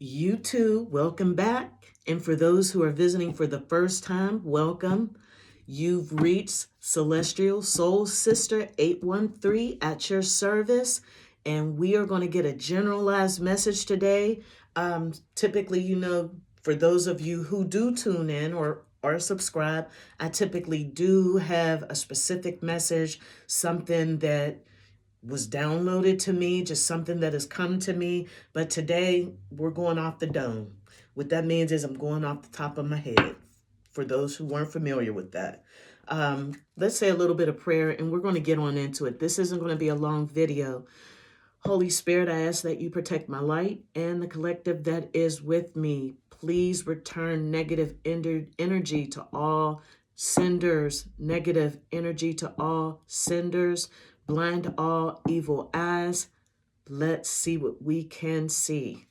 You too, welcome back. And for those who are visiting for the first time, welcome. You've reached Celestial Soul Sister 813 at your service. And we are going to get a generalized message today. Typically, for those of you who do tune in or are subscribed, I typically do have a specific message, something that was downloaded to me, just something that has come to me. But today we're going off the dome. What that means is I'm going off the top of my head, for those who weren't familiar with that. Let's say a little bit of prayer and we're going to get on into it. This isn't going to be a long video. Holy Spirit, I ask that you protect my light and the collective that is with me. Please return negative energy to all senders, negative energy to all senders, blind all evil eyes. Let's see what we can see.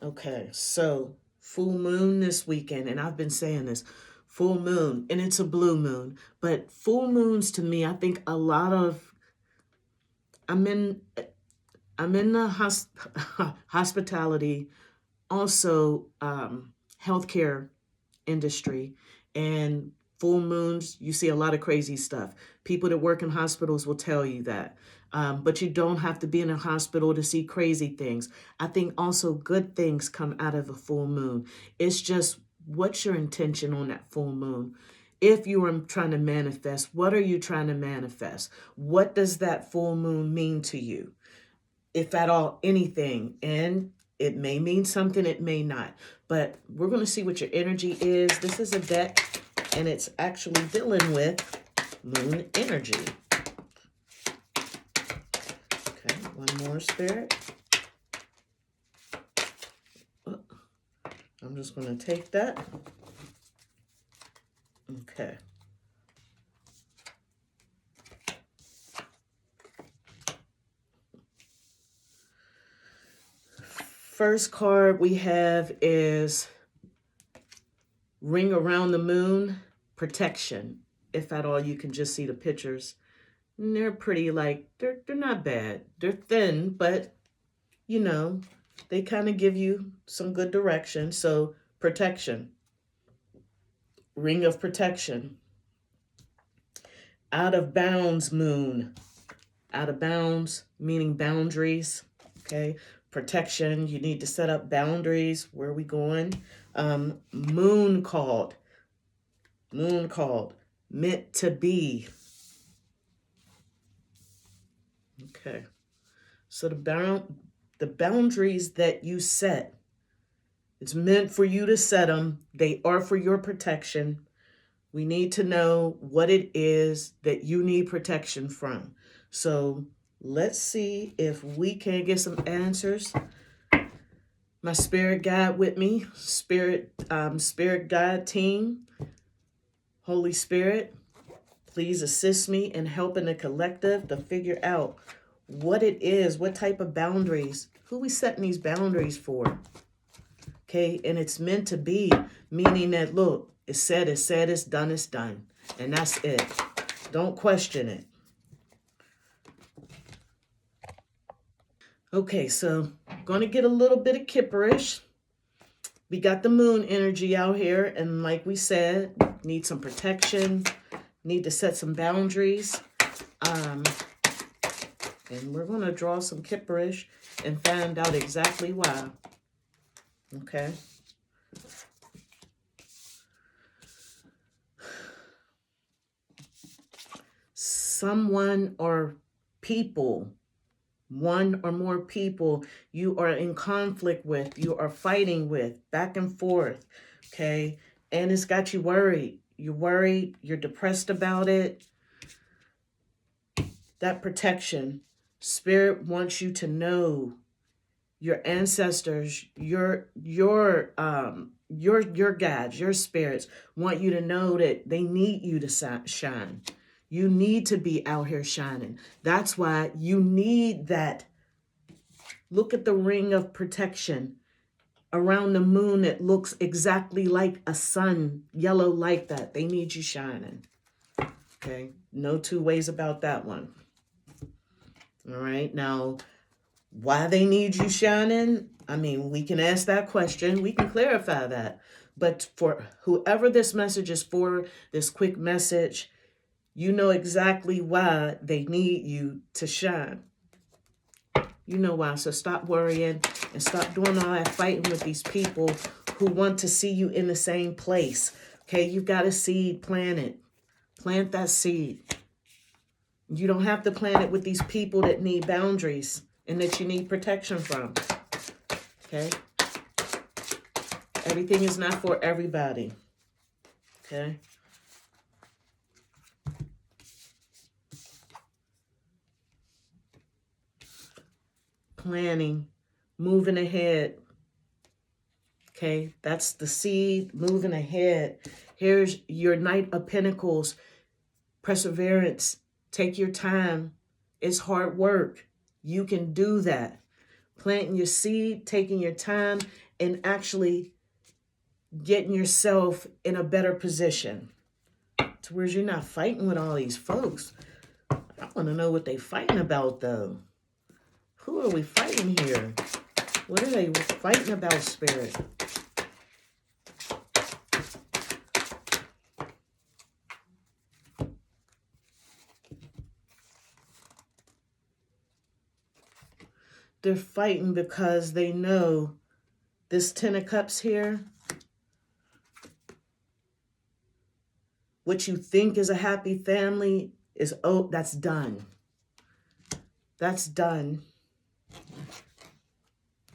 Okay, so full moon this weekend, and I've been saying this, full moon, and it's a blue moon, but full moons to me, I think I'm in the hospitality, also healthcare industry, and full moons, you see a lot of crazy stuff. People that work in hospitals will tell you that. But you don't have to be in a hospital to see crazy things. I think also good things come out of a full moon. It's just, what's your intention on that full moon? If you are trying to manifest, what are you trying to manifest? What does that full moon mean to you? If at all, anything. And it may mean something, it may not. But we're going to see what your energy is. This is a deck, and it's actually dealing with moon energy. Okay, one more, Spirit. I'm just going to take that. Okay. First card we have is Ring Around the Moon, Protection. If at all, you can just see the pictures. And they're pretty, they're not bad. They're thin, but, they kind of give you some good direction. So, protection. Ring of Protection. Out of Bounds Moon. Out of bounds, meaning boundaries. Okay. Protection, you need to set up boundaries. Where are we going? Moon called, meant to be. Okay, so the boundaries that you set, it's meant for you to set them. They are for your protection. We need to know what it is that you need protection from. So let's see if we can get some answers. My spirit guide with me, spirit guide team, Holy Spirit, please assist me in helping the collective to figure out what it is, what type of boundaries, who we setting these boundaries for. Okay, and it's meant to be, meaning that, look, it's said, it's done, it's done. And that's it. Don't question it. Okay, so I'm going to get a little bit of kipperish. We got the moon energy out here, and like we said, need some protection, need to set some boundaries. And we're going to draw some kipperish and find out exactly why. Okay. Someone or people, one or more people you are in conflict with, you are fighting with, back and forth, okay? And it's got you worried. You're worried, you're depressed about it. That protection, Spirit wants you to know your ancestors, your guides, your spirits want you to know that they need you to shine. You need to be out here shining. That's why you need that. Look at the ring of protection around the moon that looks exactly like a sun, yellow like that. They need you shining. Okay, no two ways about that one. All right, now Why they need you shining? I mean, we can ask that question. We can clarify that. But for whoever this message is for, this quick message, you know exactly why they need you to shine. You know why. So stop worrying and stop doing all that fighting with these people who want to see you in the same place. Okay, you've got a seed planted. Plant that seed. You don't have to plant it with these people that need boundaries and that you need protection from. Okay? Everything is not for everybody. Okay? Planning, moving ahead. Okay? That's the seed, moving ahead. Here's your Knight of Pentacles. Perseverance. Take your time. It's hard work. You can do that. Planting your seed, taking your time, and actually getting yourself in a better position to where you're not fighting with all these folks. I want to know what they fighting about, though. Who are we fighting here? What are they fighting about, Spirit? They're fighting because they know this Ten of Cups here, what you think is a happy family is, oh, that's done. That's done.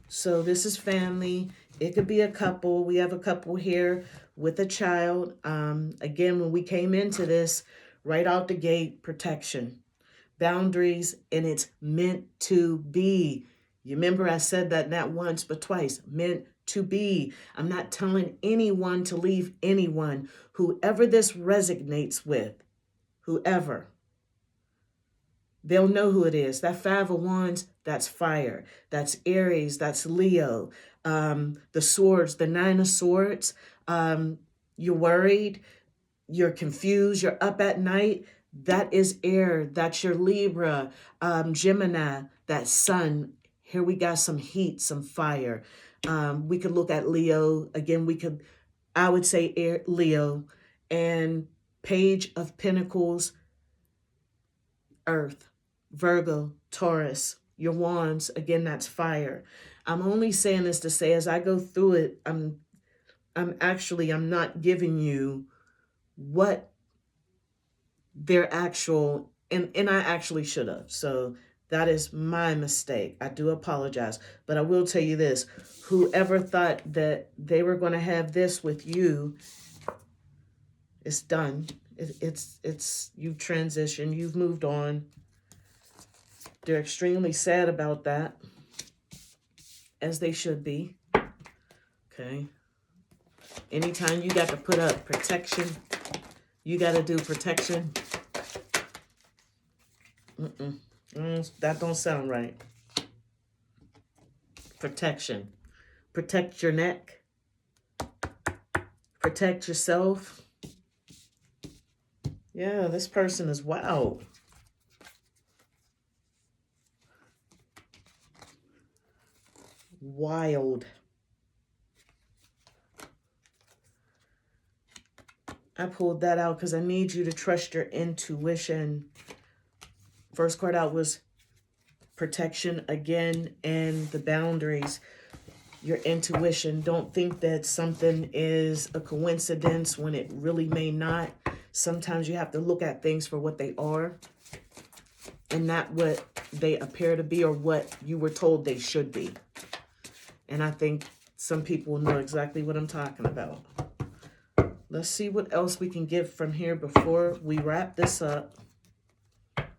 So this is family. It could be a couple. We have a couple here with a child. Again, when we came into this, right out the gate, protection, boundaries, and it's meant to be. You remember I said that not once, but twice. Meant to be. I'm not telling anyone to leave anyone. Whoever this resonates with, whoever, they'll know who it is. That Five of Wands, that's fire. That's Aries, that's Leo. The swords, the Nine of Swords. You're worried, you're confused, you're up at night. That is air. That's your Libra, Gemini, that sun. Here we got some heat, some fire. We could look at Leo. Again, I would say air, Leo. And Page of Pentacles, Earth, Virgo, Taurus, your wands. Again, that's fire. I'm only saying this to say as I go through it, I'm not giving you what their actual, and I actually should have. So that is my mistake. I do apologize. But I will tell you this. Whoever thought that they were going to have this with you, it's done. It's you've transitioned. You've moved on. They're extremely sad about that, as they should be. Okay. Anytime you got to put up protection, you got to do protection. That don't sound right. Protection. Protect your neck. Protect yourself. Yeah, this person is wild. Wild. I pulled that out because I need you to trust your intuition. First card out was protection again, and the boundaries. Your intuition. Don't think that something is a coincidence when it really may not. Sometimes you have to look at things for what they are and not what they appear to be or what you were told they should be. And I think some people know exactly what I'm talking about. Let's see what else we can give from here before we wrap this up.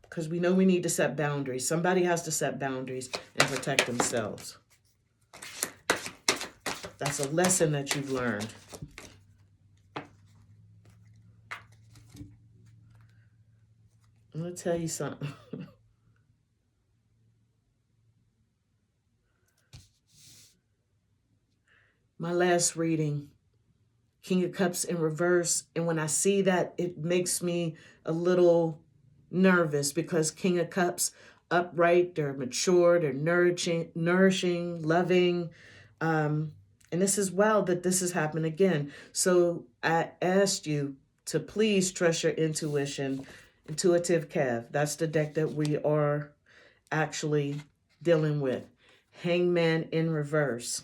Because we know we need to set boundaries. Somebody has to set boundaries and protect themselves. That's a lesson that you've learned. I'm going to tell you something. My last reading, King of Cups in reverse. And when I see that, it makes me a little nervous because King of Cups upright, they're mature, they're nourishing, loving. And this is well that this has happened again. So I asked you to please trust your intuition. Intuitive Cav. That's the deck that we are actually dealing with. Hangman in reverse.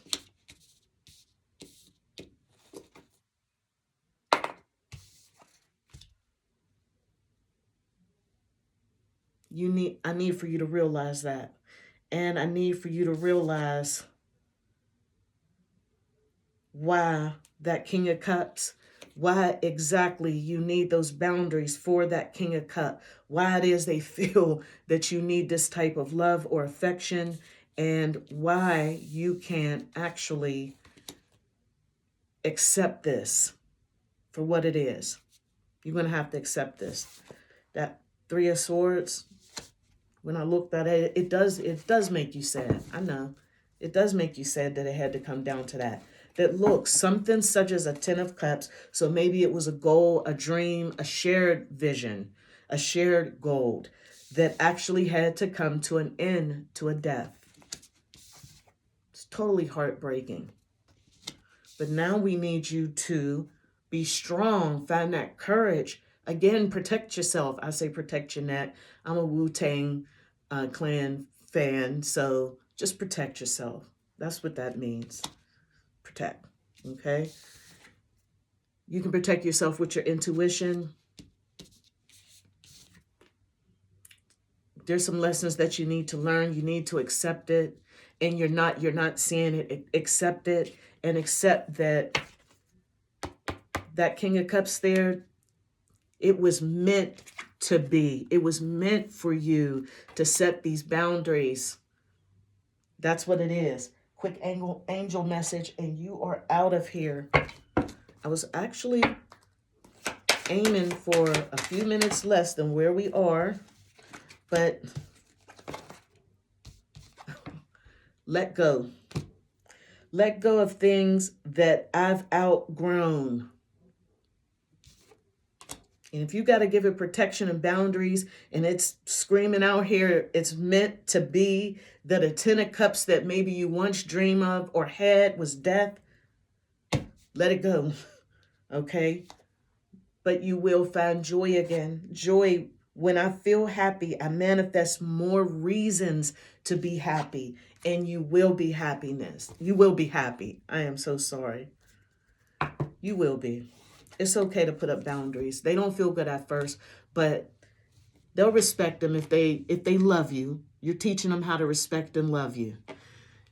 I need for you to realize that. And I need for you to realize why that King of Cups, why exactly you need those boundaries for that King of Cups, why it is they feel that you need this type of love or affection, and why you can't actually accept this for what it is. You're going to have to accept this. That Three of Swords, when I looked at it, it does make you sad. I know. It does make you sad that it had to come down to that. That look, something such as a Ten of Cups, so maybe it was a goal, a dream, a shared vision, a shared goal that actually had to come to an end, to a death. It's totally heartbreaking. But now we need you to be strong, find that courage. Again, protect yourself. I say protect your neck. I'm a Wu-Tang Clan fan, so just protect yourself. That's what that means. Protect, okay? You can protect yourself with your intuition. There's some lessons that you need to learn. You need to accept it, and you're not seeing it. Accept it, and accept that that King of Cups there, it was meant to be. It was meant for you to set these boundaries. That's what it is. Quick angel message, and you are out of here. I was actually aiming for a few minutes less than where we are, but let go. Let go of things that I've outgrown. And if you got to give it protection and boundaries, and it's screaming out here, it's meant to be that a Ten of Cups that maybe you once dreamed of or had was death, let it go, okay? But you will find joy again. Joy, when I feel happy, I manifest more reasons to be happy, and you will be happiness. You will be happy. I am so sorry. You will be. It's okay to put up boundaries. They don't feel good at first, but they'll respect them if they love you. You're teaching them how to respect and love you.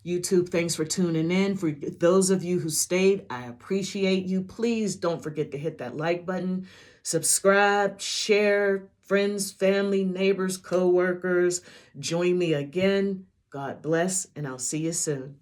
YouTube, thanks for tuning in. For those of you who stayed, I appreciate you. Please don't forget to hit that like button, subscribe, share, friends, family, neighbors, co-workers. Join me again. God bless, and I'll see you soon.